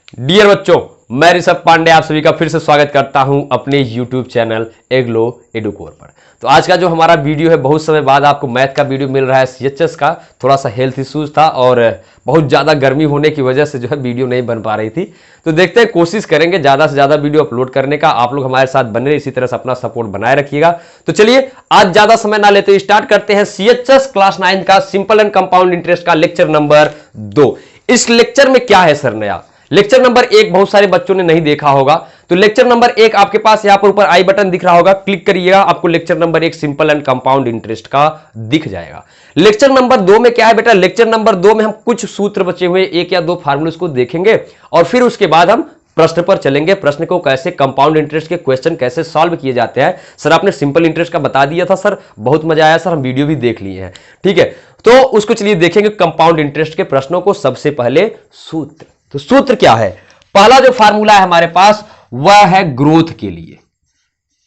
Dear बच्चों, मैं ऋषभ पांडे आप सभी का फिर से स्वागत करता हूं अपने YouTube चैनल एग्लो एडुकोर पर। तो आज का जो हमारा वीडियो है, बहुत समय बाद आपको मैथ का वीडियो मिल रहा है। सीएचएस का थोड़ा सा हेल्थ इश्यूज था और बहुत ज़्यादा गर्मी होने की वजह से जो है वीडियो नहीं बन पा रही थी। तो देखते हैं, कोशिश करेंगे ज़्यादा से ज़्यादा वीडियो अपलोड करने का। आप लोग हमारे साथ बने रहे, इसी तरह से अपना सपोर्ट बनाए रखिएगा। तो चलिए आज ज़्यादा समय ना लेते स्टार्ट करते हैं सीएचएस क्लास 9 का सिंपल एंड कंपाउंड इंटरेस्ट का लेक्चर नंबर 2। इस लेक्चर में क्या है सर नया? लेक्चर नंबर 1 बहुत सारे बच्चों ने नहीं देखा होगा, तो लेक्चर नंबर 1 आपके पास यहां पर ऊपर आई बटन दिख रहा होगा, क्लिक करिएगा, आपको lecture number 1 simple and compound interest का दिख जाएगा। लेक्चर नंबर 2 में क्या है बेटा? लेक्चर नंबर 2 में हम कुछ सूत्र बचे हुए 1 या 2 फार्मूले को देखेंगे और फिर उसके बाद हम प्रश्न पर चलेंगे। प्रश्न को कैसे, कंपाउंड इंटरेस्ट के क्वेश्चन कैसे सॉल्व किए जाते हैं। सर आपने सिंपल इंटरेस्ट का बता दिया था सर, बहुत मजा आया सर, हम वीडियो भी देख लिए हैं। ठीक है, तो उसको चलिए देखेंगे कंपाउंड इंटरेस्ट के प्रश्नों को। सबसे पहले सूत्र, तो सूत्र क्या है? पहला जो फार्मूला है हमारे पास वह है ग्रोथ के लिए।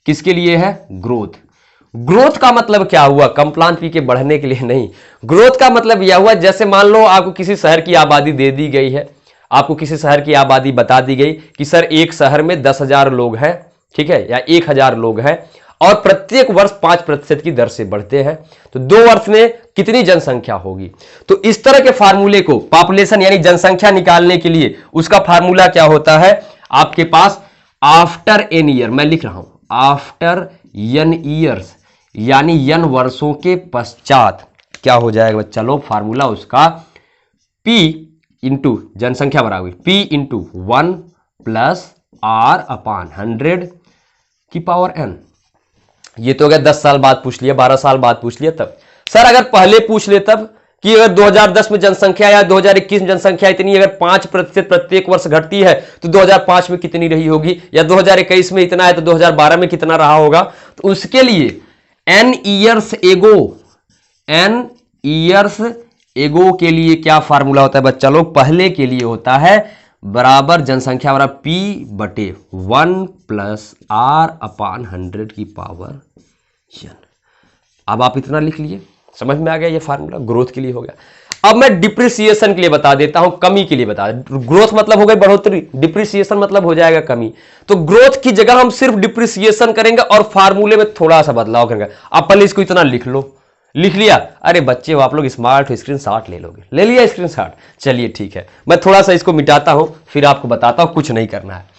किसके लिए है? ग्रोथ। ग्रोथ का मतलब क्या हुआ? कम्प्लान पी के बढ़ने के लिए नहीं। ग्रोथ का मतलब यह हुआ, जैसे मान लो आपको किसी शहर की आबादी दे दी गई है, आपको किसी शहर की आबादी बता दी गई कि सर एक शहर में 10,000 लोग हैं, ठीक है, या 1,000 लोग हैं और प्रत्येक वर्ष 5% की दर से बढ़ते हैं, तो 2 वर्ष में कितनी जनसंख्या होगी? तो इस तरह के फार्मूले को, पॉपुलेशन यानी जनसंख्या निकालने के लिए उसका फार्मूला क्या होता है आपके पास? आफ्टर एन ईयर, मैं लिख रहा हूं आफ्टर एन ईयर्स, यानी n वर्षों के पश्चात क्या हो जाएगा? चलो फार्मूला उसका P इंटू जनसंख्या बराबर P इंटू 1 प्लस R अपान 100 की पावर n। ये तो अगर 10 साल बाद पूछ लिया, 12 साल बाद पूछ लिया तब। सर अगर पहले पूछ ले तब कि अगर 2010 में जनसंख्या या 2021 में जनसंख्या इतनी, अगर 5% प्रत्येक वर्ष घटती है तो 2005 में कितनी रही होगी, या 2021 में इतना है तो 2012 में कितना रहा होगा? तो उसके लिए n years ago, n years ago के लिए क्या फार्मूला होता है बच्चा लोग? पहले के लिए होता है बराबर जनसंख्या बराबर P बटे 1 प्लस R अपान 100 की पावर n। अब आप इतना लिख लिए, समझ में आ गया? ये फार्मूला ग्रोथ के लिए हो गया। अब मैं डिप्रिसिएशन के लिए बता देता हूं, कमी के लिए बता। ग्रोथ मतलब हो गई बढ़ोतरी, डिप्रिसिएशन मतलब हो जाएगा कमी। तो ग्रोथ की जगह हम सिर्फ डिप्रिसिएशन करेंगे और फार्मूले में थोड़ा सा बदलाव करेंगे। आप पहले इसको इतना लिख लो। लिख लिया? अरे बच्चे आप लोग स्मार्ट हो, स्क्रीनशॉट ले लोगे। ले लिया स्क्रीनशॉट? चलिए ठीक है, मैं थोड़ा सा इसको मिटाता हूं, फिर आपको बताता हूं, कुछ नहीं करना है।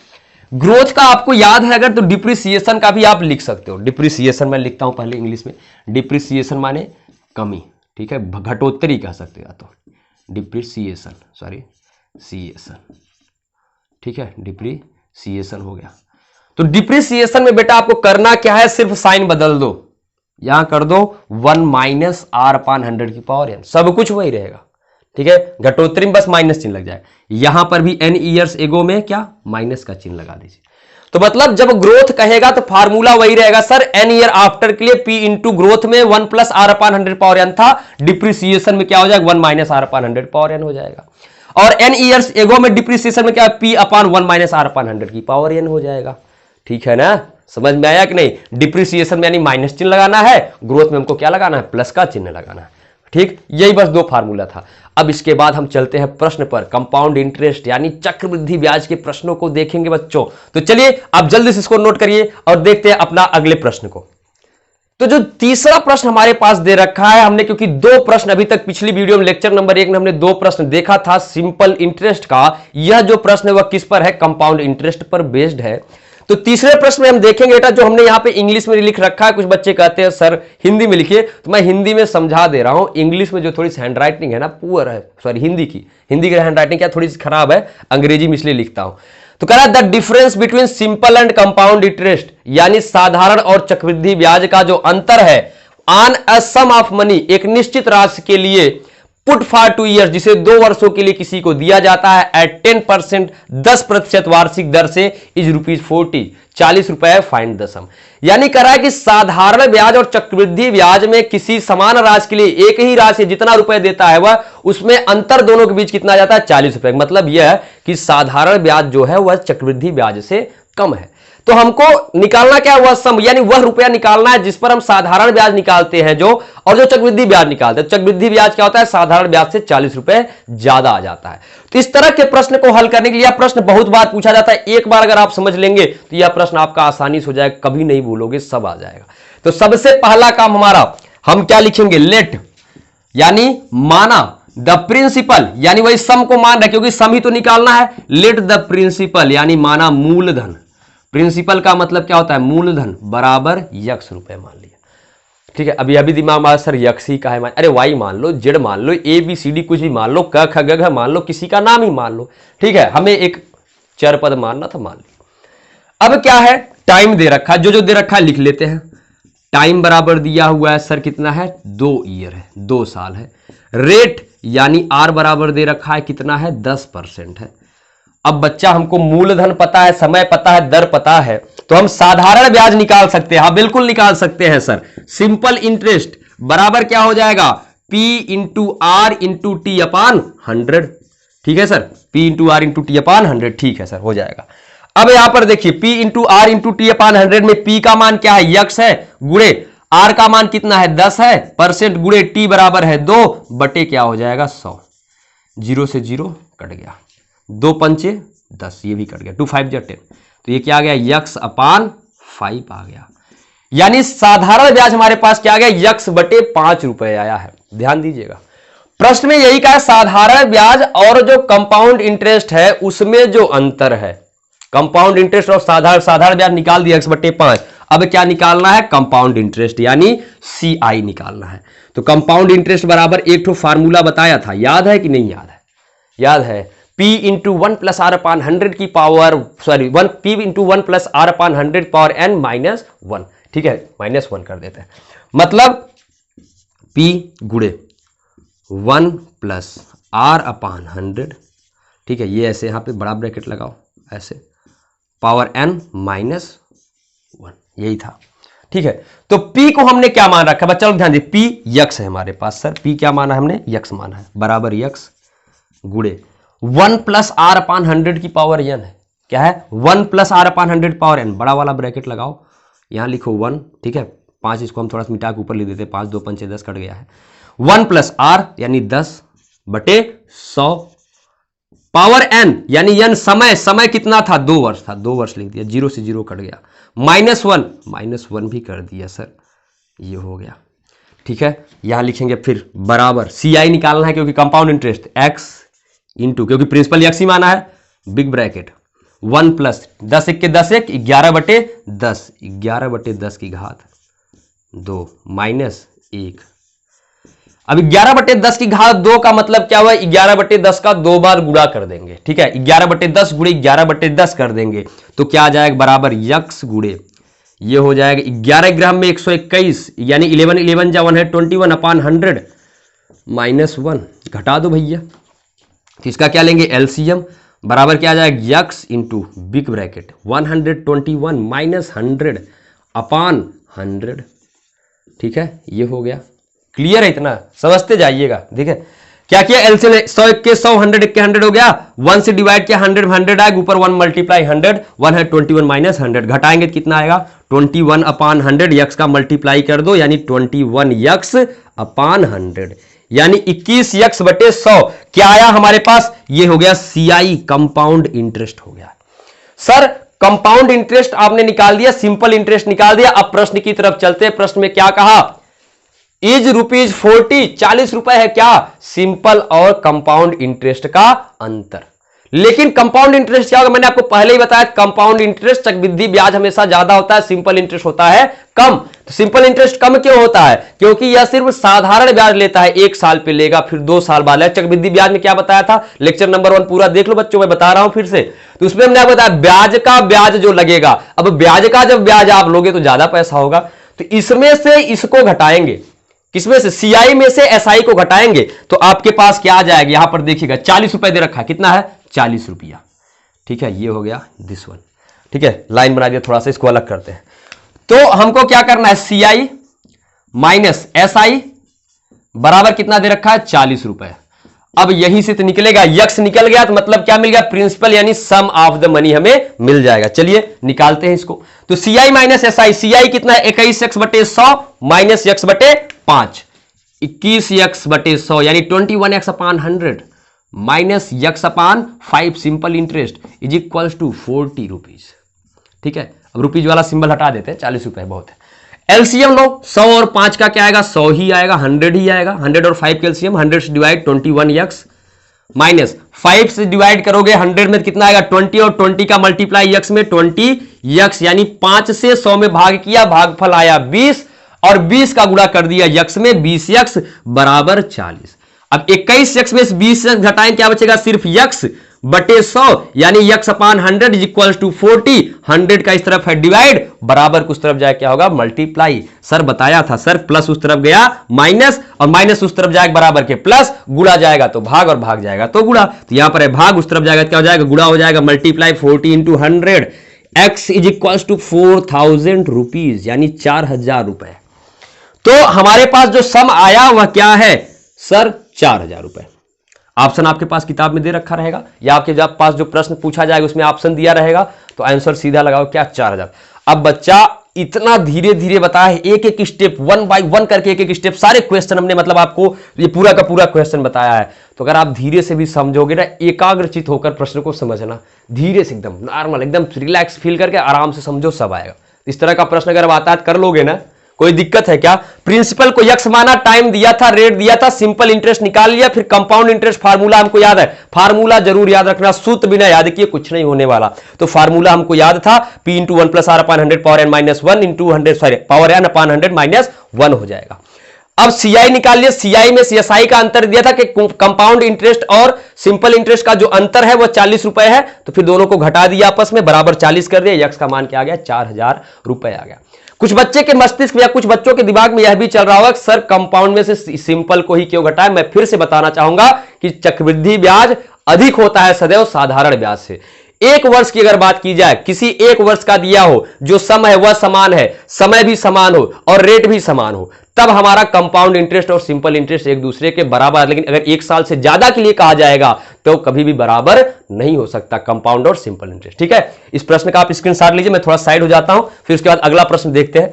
ग्रोथ का आपको याद है अगर, तो डिप्रिसिएशन का भी आप लिख सकते हो। डिप्रिसिएशन मैं लिखता हूं पहले इंग्लिश में। डिप्रिसिएशन माने कमी, ठीक है, घटोत्तरी कह सकते हो तो डिप्रिसिएशन, सॉरी सीएशन, ठीक है, डिप्रिसिएशन हो गया। तो डिप्रिसिएशन में बेटा आपको करना क्या है? सिर्फ साइन बदल दो, यहां कर दो 1 माइनस R अपान 100 की पावर n, सब कुछ वही रहेगा, ठीक है। घटोत्तरी में बस माइनस चिन्ह लग जाए। यहां पर भी n ईयर्स एगो में क्या माइनस का चिन्ह लगा दीजिए। तो मतलब जब ग्रोथ कहेगा तो फार्मूला वही रहेगा सर, n ईयर आफ्टर के लिए P इंटू ग्रोथ में 1 प्लस R अपान 100 पावर n था, डिप्रिसिएशन में क्या हो जाएगा? 1 माइनस R अपान 100 पावर n हो जाएगा। और n ईयर्स एगो में डिप्रिसिएशन में क्या? P अपान 1 माइनस R अपान 100 की पावर n हो जाएगा। ठीक है ना, समझ में आया कि नहीं? डिप्रिसिएशन में यानी माइनस चिन्ह लगाना है, ग्रोथ में हमको क्या लगाना है? प्लस का चिन्ह लगाना है। ठीक, यही बस 2 फार्मूला था। अब इसके बाद हम चलते हैं प्रश्न पर। कंपाउंड इंटरेस्ट यानी चक्रवृद्धि ब्याज के प्रश्नों को देखेंगे बच्चों। तो चलिए आप जल्दी से इसको नोट करिए और देखते हैं अपना अगले प्रश्न को। तो जो तीसरा प्रश्न हमारे पास दे रखा है, हमने क्योंकि 2 प्रश्न अभी तक पिछली वीडियो में लेक्चर नंबर 1 में हमने 2 प्रश्न देखा था सिंपल इंटरेस्ट का। यह जो प्रश्न है वह किस पर है? कंपाउंड इंटरेस्ट पर बेस्ड है। तो तीसरे प्रश्न में हम देखेंगे बेटा, जो हमने यहां पे इंग्लिश में लिख रखा है, कुछ बच्चे कहते हैं सर हिंदी में लिखिए, तो मैं हिंदी में समझा दे रहा हूं। इंग्लिश में जो थोड़ी सी हैंडराइटिंग है ना पुअर है, सॉरी हिंदी की हैंडराइटिंग क्या थोड़ी सी खराब है, अंग्रेजी में इसलिए लिखता हूं। तो कह रहा है the difference between simple and compound interest, यानी साधारण और चक्रवृद्धि ब्याज का जो अंतर है, on a sum of money, एक निश्चित राशि के लिए, पुट फॉर 2 ईयर्स, जिसे 2 वर्षों के लिए किसी को दिया जाता है, एट 10%, 10% वार्षिक दर से, इज ₹40, 40 रुपए, फाइंड द सम। यानी कह रहा है कि साधारण ब्याज और चक्रवृद्धि ब्याज में किसी समान राशि के लिए एक ही राशि जितना रुपए देता है वह, उसमें अंतर दोनों के बीच कितना जाता है? 40 रुपए। मतलब यह है कि साधारण ब्याज जो है वह चक्रवृद्धि ब्याज से कम है। तो हमको निकालना क्या है, वह सम, यानी वह रुपया निकालना है जिस पर हम साधारण ब्याज निकालते हैं जो, और जो चक्रवृद्धि ब्याज निकालते हैं। चक्रवृद्धि ब्याज क्या होता है, साधारण ब्याज से 40 रुपए ज्यादा आ जाता है। तो इस तरह के प्रश्न को हल करने के लिए, यह प्रश्न बहुत बार पूछा जाता है, एक बार अगर आप समझ लेंगे तो यह प्रश्न आपका आसानी से हो जाएगा, कभी नहीं भूलोगे, सब आ जाएगा। तो सबसे पहला काम हमारा, हम क्या लिखेंगे, लेट, यानी माना, द प्रिंसिपल, यानी वही सम को मान रहे क्योंकि सम ही तो निकालना है। लेट द प्रिंसिपल, यानी माना मूलधन, प्रिंसिपल का मतलब क्या होता है, मूलधन, बराबर यक्स रुपए मान लिया। ठीक है, अभी अभी दिमाग में सर यक्स ही का है, अरे वाई मान लो, जेड मान लो, ए बी सी डी कुछ भी मान लो, क ख ग घ मान लो, किसी का नाम ही मान लो। ठीक है, हमें एक चर पद मानना था, मान लिया। अब क्या है, टाइम दे रखा है, जो जो दे रखा है लिख लेते हैं। टाइम बराबर दिया हुआ है सर, कितना है, 2 ईयर है, 2 साल है। रेट यानी आर बराबर दे रखा है, कितना है, 10% है। अब बच्चा हमको मूलधन पता है, समय पता है, दर पता है, तो हम साधारण ब्याज निकाल सकते हैं। हाँ बिल्कुल निकाल सकते हैं सर। सिंपल इंटरेस्ट बराबर क्या हो जाएगा, P into R into T upon 100। ठीक है sir, P into R into T upon 100। ठीक है सर, हो जाएगा। अब यहां पर देखिए, P into R into T upon 100 में P का मान क्या है, यक्स है, गुणे R का मान कितना है, 10 है, परसेंट गुणे T बराबर है 2 बटे क्या हो जाएगा, 100। 0 से 0 कट गया, 2 पंचे 10, ये भी कट गया, 2 5 10। तो ये क्या आ गया, यक्स अपान 5 आ गया। यानी साधारण ब्याज हमारे पास क्या आ गया, यक्स बटे 5 रुपए आया है। ध्यान दीजिएगा, प्रश्न में यही कहा, साधारण ब्याज और जो कंपाउंड इंटरेस्ट है उसमें जो अंतर है, कंपाउंड इंटरेस्ट और साधारण ब्याज निकाल दिया, x बटे 5। अब क्या निकालना है, कंपाउंड इंटरेस्ट, यानी CI निकालना है। तो कंपाउंड इंटरेस्ट बराबर एक ठो फार्मूला बताया था, याद है कि नहीं याद है, याद है, P into 1 plus r upon 100 की power, sorry P into 1 plus r upon 100 power n minus 1। ठीक है, -1 कर देते हैं, मतलब P गुणे 1 प्लस आर अपान 100। ठीक है, ये ऐसे यहां पे बड़ा ब्रैकेट लगाओ, ऐसे, पावर n माइनस 1, यही था। ठीक है, तो P को हमने क्या मान रखा है, चलो ध्यान दीजिए, P यक्स है हमारे पास सर, P क्या माना है हमने, यक्स माना है, बराबर यक्स गुणे 1 प्लस आर अपान 100 की पावर n है, क्या है, 1 plus r upon 100 power n, बड़ा वाला ब्रैकेट लगाओ, यहां लिखो 1। ठीक है, 5 इसको हम थोड़ा सा मिटा के ऊपर लिख देते, 5 2 पंचे 10 कट गया है। 1 प्लस आर यानी 10 बटे 100 पावर n, यानी n समय, समय कितना था, 2 वर्ष था, 2 वर्ष लिख दिया, 0 से 0 कट गया, -1 भी कर दिया सर, ये हो गया। ठीक है, यहां लिखेंगे फिर बराबर CI निकालना है क्योंकि कंपाउंड इंटरेस्ट, x इंटू, क्योंकि प्रिंसिपल x ही माना है, बिग ब्रैकेट 1 प्लस 10 1 के 10 1, 11 बटे 10, 11 बटे 10 की घात 2 माइनस 1। अब 11 बटे 10 की घात 2 का मतलब क्या हुआ, 11 बटे 10 का 2 बार गुणा कर देंगे। ठीक है, 11 बटे 10 गुणे 11 बटे 10 कर देंगे तो क्या आ जाएगा, बराबर यक्स गुणे, ये हो जाएगा 11 ग्राम में 121, यानी 11 11 जा 1 है 21 अपान 100 -1, घटा दो भैया। तो इसका क्या लेंगे, LCM, बराबर क्या आ जाएगा, x into big bracket 121 minus 100 अपान 100। ठीक है, ये हो गया, क्लियर है, इतना समझते जाइएगा। ठीक है, क्या किया, एलसीएम 100 के 100, 100 के 100 हो गया, 1 से डिवाइड किया, 100 100 आएगा, ऊपर 1 मल्टीप्लाई 100, 1 है 21 माइनस 100, घटाएंगे तो कितना आएगा, 21 अपान 100, यक्स का मल्टीप्लाई कर दो, यानी 21 यक्स अपान 100, यानी 21 यक्स बटे 100। क्या आया हमारे पास, ये हो गया CI, कंपाउंड इंटरेस्ट हो गया। सर कंपाउंड इंटरेस्ट आपने निकाल दिया, सिंपल इंटरेस्ट निकाल दिया। अब प्रश्न की तरफ चलते हैं। प्रश्न में क्या कहा, इज ₹40, 40 रुपए है क्या, सिंपल और कंपाउंड इंटरेस्ट का अंतर। लेकिन कंपाउंड इंटरेस्ट क्या होगा, मैंने आपको पहले ही बताया, कंपाउंड इंटरेस्ट चक्रवृद्धि ब्याज हमेशा ज्यादा होता है, सिंपल इंटरेस्ट होता है कम। तो सिंपल इंटरेस्ट कम क्यों होता है, क्योंकि यह सिर्फ साधारण ब्याज लेता है, 1 साल पे लेगा, फिर 2 साल बाद लेगा। चक्रवृद्धि ब्याज में क्या बताया था, लेक्चर नंबर 1 पूरा देख लो बच्चों, मैं बता रहा हूं फिर से। तो उसमें हमने आपको बताया ब्याज का ब्याज जो लगेगा, अब ब्याज का जब ब्याज आप लोगे तो ज्यादा पैसा होगा, तो इसमें से इसको घटाएंगे, किसमें से, CI में से SI को घटाएंगे, तो आपके पास क्या आ जाएगा, यहां पर देखिएगा 40 रुपए दे रखा है, कितना है, 40 रुपया। ठीक है, ये हो गया दिस वन। ठीक है, लाइन बना दिया, थोड़ा सा इसको अलग करते हैं। तो हमको क्या करना है, CI माइनस SI बराबर कितना दे रखा है, 40 रुपए। अब यहीं से तो निकलेगा, यक्स निकल गया तो मतलब क्या मिल गया, प्रिंसिपल यानी सम ऑफ द मनी हमें मिल जाएगा। चलिए निकालते हैं इसको। तो CI माइनस SI, CI कितना है 21x/100 माइनस x/5, 21x/100 यानी 21x/100 minus x/5 simple interest is equals to 40 rupees. ठीक है, अब रुपीज वाला सिंबल हटा देते हैं, 40 रुपए बहुत है। एलसीएम लो, 100 और 5 का क्या आएगा, 100 ही आएगा, 100 ही आएगा। 100 और 5 का एलसीएम, 100 से डिवाइड 21x माइनस 5 से डिवाइड करोगे 100 में कितना आएगा 20, और 20 का मल्टीप्लाई x में 20x यानी 5 से 100 में भाग किया, भागफल आया 20 और 20 का गुणा कर दिया x में, 20x बराबर 40। अब 21x में 20x घटाएं क्या बचेगा, सिर्फ x बटे 100 यानी x/100 इज इक्वल टू 40। 100 का इस तरफ है डिवाइड, बराबर उस तरफ जाए क्या होगा मल्टीप्लाई। सर बताया था सर, प्लस उस तरफ गया माइनस, और माइनस उस तरफ जाएगा बराबर के प्लस, गुणा जाएगा तो भाग और भाग जाएगा तो गुणा। तो यहां पर है भाग, उस तरफ जाएगा क्या हो जाएगा, गुणा हो जाएगा, multiply 40 into 100 x is equal to 4000 rupees यानी 4000 रुपए। तो हमारे पास जो सम आया वह क्या है सर, 4000 रुपए। ऑप्शन आपके पास किताब में दे रखा रहेगा या आपके जब पास जो प्रश्न पूछा जाएगा उसमें ऑप्शन दिया रहेगा, तो आंसर सीधा लगाओ क्या 4000। अब बच्चा इतना धीरे धीरे बताया, एक एक स्टेप 1 बाय 1 करके एक एक स्टेप सारे क्वेश्चन हमने मतलब आपको ये पूरा का पूरा क्वेश्चन बताया है। तो अगर आप धीरे से भी समझोगे ना, एकाग्रचित होकर प्रश्न को समझना, धीरे से एकदम नॉर्मल एकदम रिलैक्स फील करके आराम से समझो, सब आएगा। इस तरह का प्रश्न अगर आता है कर लोगे ना, कोई दिक्कत है क्या। प्रिंसिपल को यक्स माना, टाइम दिया था, रेट दिया था, सिंपल इंटरेस्ट निकाल लिया, फिर कंपाउंड इंटरेस्ट फार्मूला हमको याद है, फार्मूला जरूर याद रखना, सूत्र बिना याद किए कुछ नहीं होने वाला। तो फार्मूला हमको याद था P into 1 plus R upon 100 power n minus 1 into 100 sorry power n upon 100 minus 1 हो जाएगा। अब CI निकाल लिया, CI में CSI का अंतर दिया था कि कंपाउंड इंटरेस्ट और सिंपल इंटरेस्ट का जो अंतर है वो 40 रुपए है, तो फिर दोनों को घटा दिया आपस में, बराबर 40 कर दिया, यक्स का मान क्या आ गया 4000 रुपए आ गया। कुछ बच्चे के मस्तिष्क या कुछ बच्चों के दिमाग में यह भी चल रहा होगा सर कंपाउंड में से सिंपल को ही क्यों घटाएं। मैं फिर से बताना चाहूंगा कि चक्रवृद्धि ब्याज अधिक होता है सदैव साधारण ब्याज से। एक वर्ष की अगर बात की जाए, किसी एक वर्ष का दिया हो, जो समय है वह समान है, समय भी समान हो और रेट भी समान हो, तब हमारा कंपाउंड इंटरेस्ट और सिंपल इंटरेस्ट एक दूसरे के बराबर। लेकिन अगर एक साल से ज्यादा के लिए कहा जाएगा तो कभी भी बराबर नहीं हो सकता कंपाउंड और सिंपल इंटरेस्ट। ठीक है, इस प्रश्न का आप स्क्रीनशॉट लीजिए, मैं थोड़ा साइड हो जाता हूं, फिर उसके बाद अगला प्रश्न देखते हैं।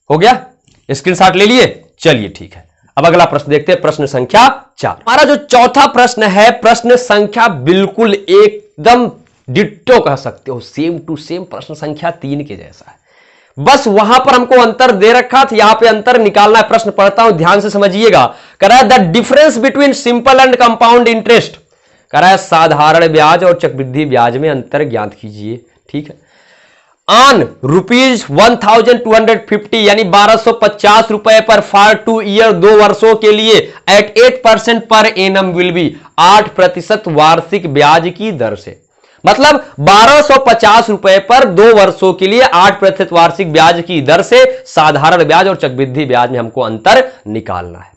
हो गया, स्क्रीनशॉट ले लिए, चलिए ठीक है। अब अगला प्रश्न देखते हैं, प्रश्न संख्या 4। हमारा जो चौथा प्रश्न है, प्रश्न संख्या बिल्कुल एकदम डिट्टो कह सकते हो, सेम टू सेम प्रश्न संख्या 3 के जैसा है, बस वहां पर हमको अंतर दे रखा था, यहां पे अंतर निकालना है। प्रश्न पढ़ता हूं, ध्यान से समझिएगा। कह रहा है the difference between simple and compound interest, कह रहा है साधारण ब्याज और चक्रवृद्धि ब्याज में अंतर ज्ञात कीजिए। ठीक है, ऑन रुपीज 1250 यानी 1250 रुपए पर फॉर 2 ईयर 2 वर्षों के लिए eight 8% per annum will be 8% वार्षिक ब्याज की दर से। मतलब 1250 रुपए पर 2 वर्षों के लिए 8% वार्षिक ब्याज की दर से साधारण ब्याज और चक्रवृद्धि ब्याज में हमको अंतर निकालना है।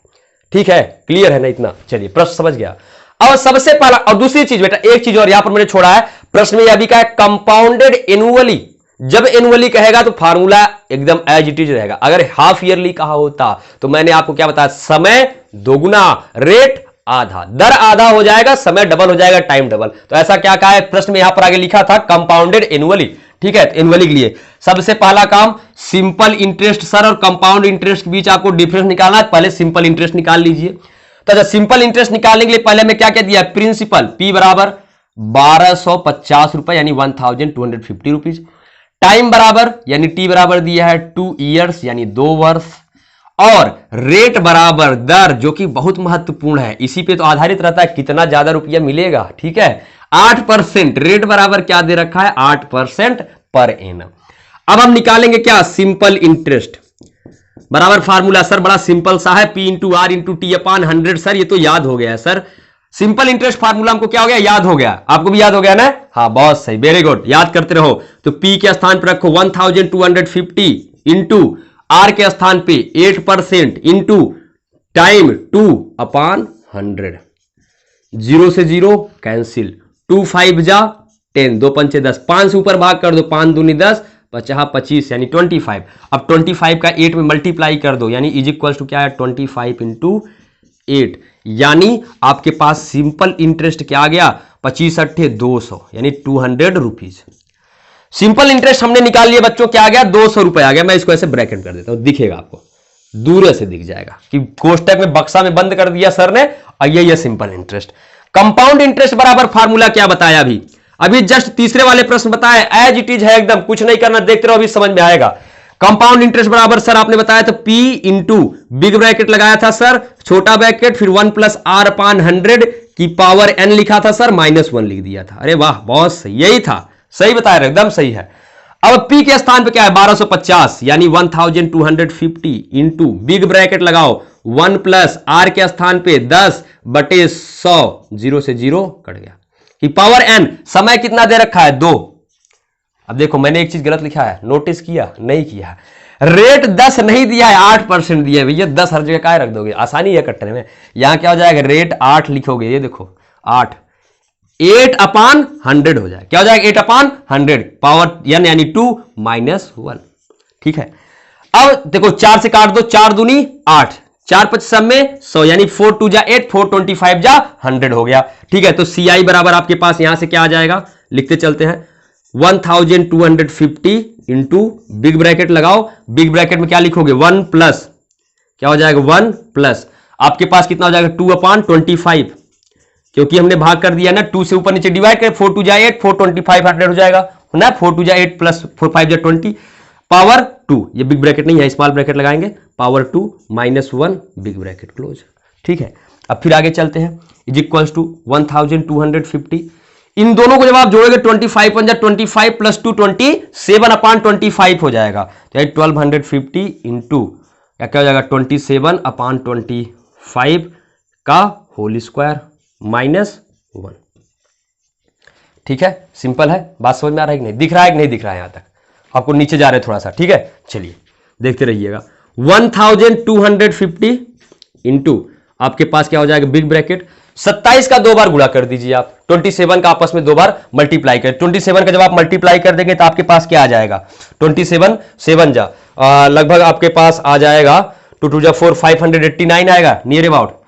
ठीक है, क्लियर है ना इतना। चलिए प्रश्न समझ गया। अब सबसे पहला और दूसरी चीज बेटा, एक चीज और यहां पर मैंने छोड़ा है, प्रश्न में यह भी कहा है कंपाउंडेड एनुअली। जब एनुअली कहेगा तो फार्मूला एकदम एज इट इज रहेगा। अगर हाफ ईयरली कहा होता तो मैंने आपको क्या बताया, समय दोगुना, रेट आधा, दर आधा हो जाएगा, समय डबल हो जाएगा, टाइम डबल। तो ऐसा क्या कहा है प्रश्न में, यहां पर आगे लिखा था कंपाउंडेड एनुअली। ठीक है, एनुअली के लिए सबसे पहला काम सिंपल इंटरेस्ट सर और कंपाउंड इंटरेस्ट के बीच आपको डिफरेंस निकालना है। पहले सिंपल इंटरेस्ट निकाल लीजिए। तो अच्छा, सिंपल इंटरेस्ट निकालने के लिए पहले मैं क्या कह दिया, प्रिंसिपल P बराबर 1250 रुपए यानी 1250 रुपीज, टाइम बराबर यानी T बराबर दिया है 2 ईयर्स यानी 2 वर्ष, और रेट बराबर दर, जो कि बहुत महत्वपूर्ण है, इसी पे तो आधारित रहता है कितना ज्यादा रुपया मिलेगा। ठीक है, 8%, रेट बराबर क्या दे रखा है 8% पर एनम। अब हम निकालेंगे क्या, सिंपल इंटरेस्ट बराबर फार्मूला सर बड़ा सिंपल सा है, P into R into T upon 100। Sir ये तो याद हो गया है सर, सिंपल इंटरेस्ट फार्मूला हमको क्या हो गया, याद हो गया। आपको भी याद हो गया ना, हाँ बहुत सही, वेरी गुड, याद करते रहो। तो P के स्थान पर रखो 1250 इंटू आर के स्थान पे 8% इंटू टाइम 2 अपॉन 100, 0 से 0 कैंसिल, 2 5 जा 10, 2 पंचे 10, 5 से ऊपर भाग कर दो, 5 दूनी 10, 50 25 यानी 25। अब 25 का 8 में मल्टीप्लाई कर दो यानी इज इक्वल टू क्या है 25 इंटू 8 यानी आपके पास सिंपल इंटरेस्ट क्या आ गया, 25 अट्ठे 200 यानी 200 रुपीज। सिंपल इंटरेस्ट हमने निकाल लिया बच्चों, क्या आ गया 200 रुपए आ गया। मैं इसको ऐसे ब्रैकेट कर देता हूं, दिखेगा आपको, दूर से दिख जाएगा कि कोष्टक में बक्सा में बंद कर दिया सर ने। और ये सिंपल इंटरेस्ट। कंपाउंड इंटरेस्ट बराबर फार्मूला क्या बताया अभी जस्ट तीसरे वाले प्रश्न बताया, एज इट इज है एकदम, कुछ नहीं करना, देखते रहो अभी समझ में आएगा। कंपाउंड इंटरेस्ट बराबर सर आपने बताया था P इंटू बिग ब्रैकेट लगाया था सर, छोटा ब्रैकेट, फिर 1 प्लस आर अपान 100 की पावर n लिखा था सर, -1 लिख दिया था। अरे वाह बहुत सही, यही था, सही बताया, एकदम सही है। अब P के स्थान पे क्या है 1250 यानी 1250 इंटू बिग ब्रैकेट लगाओ 1 प्लस आर के स्थान पे 10/100, 0 से 0 कट गया, कि पावर n। समय कितना दे रखा है 2। अब देखो मैंने एक चीज गलत लिखा है, नोटिस किया नहीं किया, रेट 10 नहीं दिया है, 8% दिया है भैया। 10 हर जगह क्या रख दोगे, आसानी है कटने में। यहां क्या हो जाएगा, रेट 8 लिखोगे, ये देखो 8/100 हो जाएगा, क्या हो जाएगा 8/100, पावर n यानी 2 -1। ठीक है, अब देखो 4 से काट दो, 4 दूनी 8, 4 25 में 100 यानी 4 2 जा 8, 4 25 जा 100 हो गया। ठीक है, तो CI बराबर आपके पास यहां से क्या आ जाएगा, लिखते चलते हैं 1250 इंटू बिग ब्रैकेट लगाओ, बिग ब्रैकेट में क्या लिखोगे 1 प्लस, क्या हो जाएगा 1 प्लस आपके पास कितना हो जाएगा 2/25, क्योंकि हमने भाग कर दिया ना, 2 से ऊपर नीचे डिवाइड कर, 4 2 जा 8, 4 25 100 हो जाएगा ना, 4 2 जा 8 प्लस 4 5 जा 20 पावर 2, ये बिग ब्रैकेट नहीं है, स्मॉल ब्रैकेट लगाएंगे, पावर 2 -1 बिग ब्रैकेट क्लोज। ठीक है, अब फिर आगे चलते हैं, इज इक्वल्स टू 1250। इन दोनों को जब आप जोड़ोगे 25 1 जा 25 प्लस 2 27/25 हो जाएगा, तो 1250 इंटू क्या हो जाएगा 27/25 का होल स्क्वायर -1। ठीक है, सिंपल है, बात समझ में आ रहा है कि नहीं, दिख रहा है कि नहीं दिख रहा है, यहां तक आपको नीचे जा रहे हैं थोड़ा सा। ठीक है, चलिए देखते रहिएगा, 1250 इंटू आपके पास क्या हो जाएगा बिग ब्रैकेट 27 का 2 बार गुणा कर दीजिए आप, 27 का आपस में 2 बार मल्टीप्लाई कर, 27 का जब आप मल्टीप्लाई कर देंगे तो आपके पास क्या आ जाएगा 27 7 जा लगभग आपके पास आ जाएगा 2 2 जा 4 589 आएगा नियर अबाउट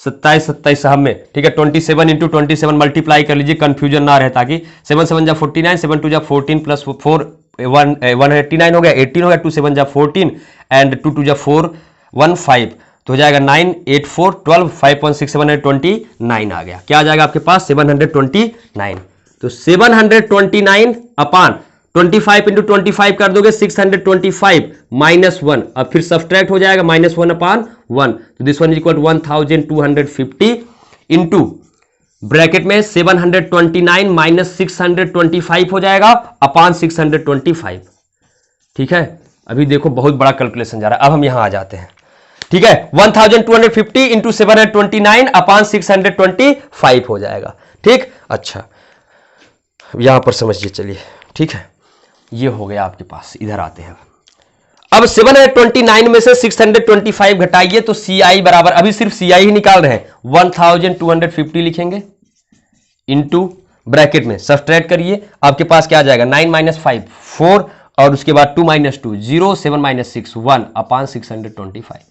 27 हम में। ठीक है, 27 इंटू 27 मल्टीप्लाई कर लीजिए, कंफ्यूजन ना रहे, ताकि 7 7 जा 49, 7 2 जा 14 प्लस 4 189 हो गया, 18 हो गया, 2 7 जा 14 एंड 2 2 जा 4 1 5, तो हो जाएगा 9 8 4 12 5.6 729 आ गया, क्या आ जाएगा आपके पास 729। तो 729 अपान 25 इंटू 25 कर दोगे 625 -1, अब फिर सब्सट्रैक्ट हो जाएगा -1/1, तो this one is equal to 1250 into bracket में 729 -625 हो जाएगा अपान 625। ठीक है, अभी देखो बहुत बड़ा कैलकुलेशन जा रहा है, अब हम यहां आ जाते हैं। ठीक है, 1250 इंटू 729 अपान 625 हो जाएगा। ठीक, अच्छा यहां पर समझिए, चलिए ठीक है, ये हो गया आपके पास, इधर आते हैं। अब 729 में से 625 घटाइए तो CI बराबर, अभी सिर्फ CI ही निकाल रहे हैं, 1250 लिखेंगे इंटू ब्रैकेट में सब्सट्रैक्ट करिए, आपके पास क्या आ जाएगा 9 - 5 4 और उसके बाद 2 - 2 0 7 - 6 1 अपान 625।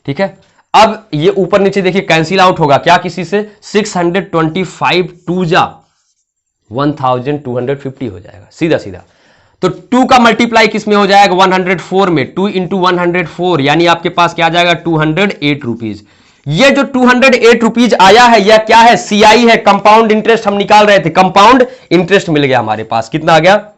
ठीक है, अब ये ऊपर नीचे देखिए कैंसिल आउट होगा, क्या किसी से 625 2 जा 1250 हो जाएगा सीधा सीधा। तो 2 का मल्टीप्लाई किस में हो जाएगा 104 में, 2 इंटू 104 यानी आपके पास क्या आ जाएगा 208 रुपीज। ये जो 208 रुपीज आया है यह क्या है, CI है, कंपाउंड इंटरेस्ट हम निकाल रहे थे, कंपाउंड इंटरेस्ट मिल गया हमारे पास, कितना आ गया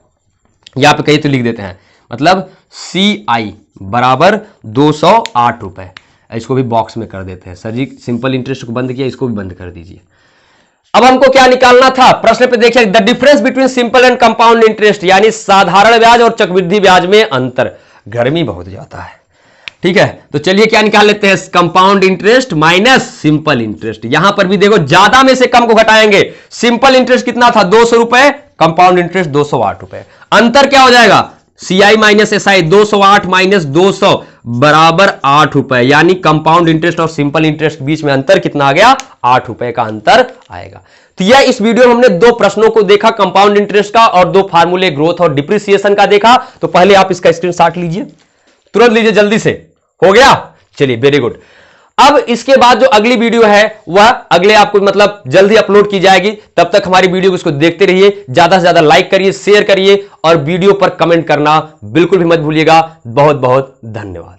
यहां पे कहीं तो लिख देते हैं, मतलब CI बराबर 208 रुपए। इसको भी बॉक्स में कर देते हैं, सर जी सिंपल इंटरेस्ट को बंद किया, इसको भी बंद कर दीजिए। अब हमको क्या निकालना था, प्रश्न पे देखिए, the difference between simple and compound interest, यानी साधारण ब्याज और चक्रवृद्धि ब्याज में अंतर। गर्मी बहुत ज्यादा है। ठीक है, तो चलिए क्या निकाल लेते हैं, compound interest minus simple interest. यहां पर भी देखो ज्यादा में से कम को घटाएंगे, सिंपल इंटरेस्ट कितना था 200 रुपए, कंपाउंड इंटरेस्ट 208 रुपए, अंतर क्या हो जाएगा CI माइनस SI 208 माइनस 200 बराबर 8 रुपए, यानी कंपाउंड इंटरेस्ट और सिंपल इंटरेस्ट के बीच में अंतर कितना आ गया 8 रुपए का अंतर आएगा। तो यह इस वीडियो में हमने 2 प्रश्नों को देखा, कंपाउंड इंटरेस्ट का और 2 फार्मूले ग्रोथ और डिप्रिसिएशन का देखा। तो पहले आप इसका स्क्रीनशॉट लीजिए, तुरंत लीजिए, जल्दी से, हो गया, चलिए वेरी गुड। अब इसके बाद जो अगली वीडियो है वह अगले आपको मतलब जल्दी अपलोड की जाएगी। तब तक हमारी वीडियो को इसको देखते रहिए, ज्यादा से ज्यादा लाइक करिए, शेयर करिए और वीडियो पर कमेंट करना बिल्कुल भी मत भूलिएगा। बहुत बहुत धन्यवाद।